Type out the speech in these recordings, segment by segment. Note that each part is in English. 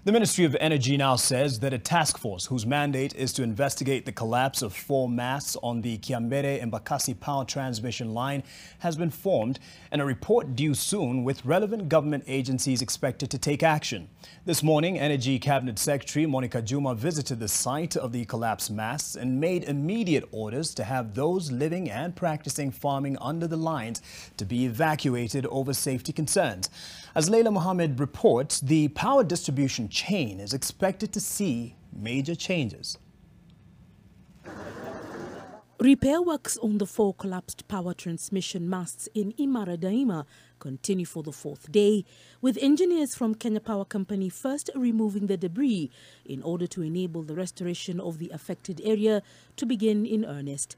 The Ministry of Energy now says that a task force whose mandate is to investigate the collapse of 4 masts on the Kiambere-Embakasi power transmission line has been formed, and a report due soon with relevant government agencies expected to take action. This morning, Energy Cabinet Secretary Monica Juma visited the site of the collapsed masts and made immediate orders to have those living and practicing farming under the lines to be evacuated over safety concerns. As Leila Mohammed reports, the power distribution chain is expected to see major changes. Repair works on the 4 collapsed power transmission masts in Imara Daima continue for the 4th day, with engineers from Kenya Power Company first removing the debris in order to enable the restoration of the affected area to begin in earnest.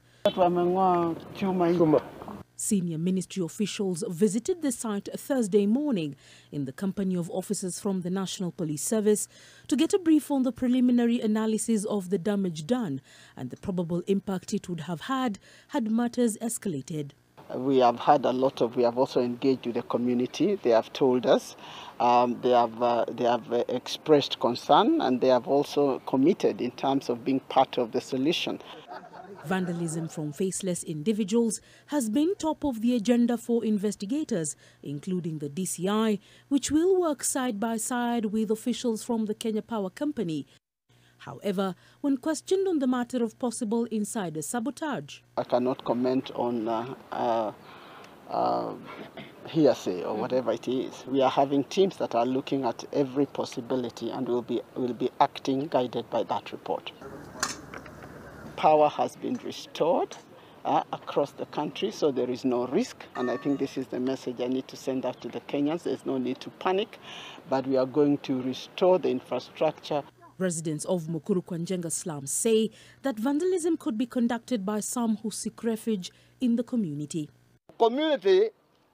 Senior ministry officials visited the site Thursday morning in the company of officers from the National Police Service to get a brief on the preliminary analysis of the damage done and the probable impact it would have had matters escalated. We have also engaged with the community. They have told us, they have expressed concern, and they have also committed in terms of being part of the solution. Vandalism from faceless individuals has been top of the agenda for investigators, including the DCI, which will work side by side with officials from the Kenya Power Company. However, when questioned on the matter of possible insider sabotage, I cannot comment on hearsay or whatever it is. We are having teams that are looking at every possibility, and will be acting guided by that report. Power has been restored across the country, so there is no risk, and I think this is the message I need to send out to the Kenyans. There's no need to panic, but we are going to restore the infrastructure. Residents of Mukuru Kwanjenga slums say that vandalism could be conducted by some who seek refuge in the community. Community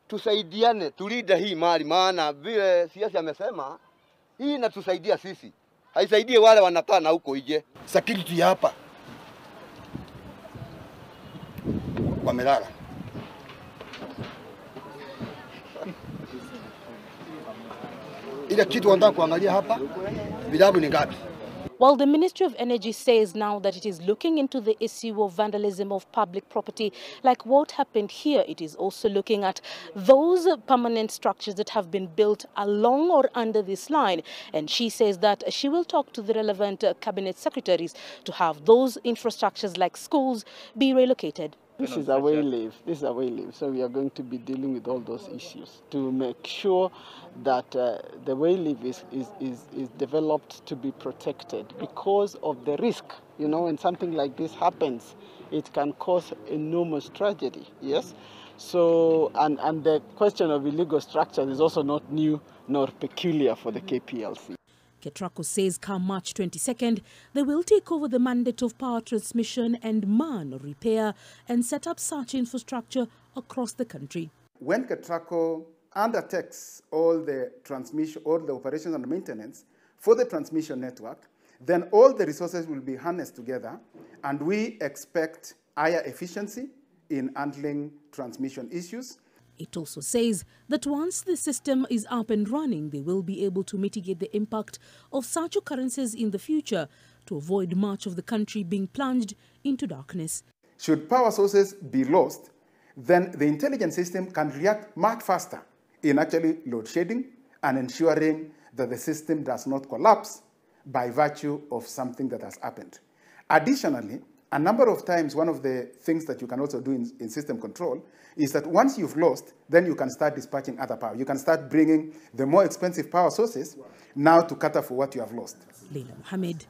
tusaidiane, tulinde hii mali, maana vile siasa amesema hii inatusaidia sisi, haisaidie wale wanakaa na huko nje. Security hapa wamelala. Ile kitu wanataka kuangalia hapa vilabu ni ngapi? While the Ministry of Energy says now that it is looking into the issue of vandalism of public property, like what happened here, it is also looking at those permanent structures that have been built along or under this line. And she says that she will talk to the relevant cabinet secretaries to have those infrastructures like schools be relocated. This is a way live. This is a way live. So we are going to be dealing with all those issues to make sure that the way live is developed to be protected because of the risk. You know, when something like this happens, it can cause enormous tragedy. Yes. So and the question of illegal structures is also not new nor peculiar for the KPLC. Ketraco says come March 22nd, they will take over the mandate of power transmission and man repair and set up such infrastructure across the country. When Ketraco undertakes all the operations and maintenance for the transmission network, then all the resources will be harnessed together, and we expect higher efficiency in handling transmission issues. It also says that once the system is up and running, they will be able to mitigate the impact of such occurrences in the future to avoid much of the country being plunged into darkness. Should power sources be lost, then the intelligence system can react much faster in actually load shedding and ensuring that the system does not collapse by virtue of something that has happened. Additionally, a number of times, one of the things that you can also do in system control is that once you've lost, then you can start dispatching other power. You can start bringing the more expensive power sources now to cater for what you have lost. Leila Mohammed,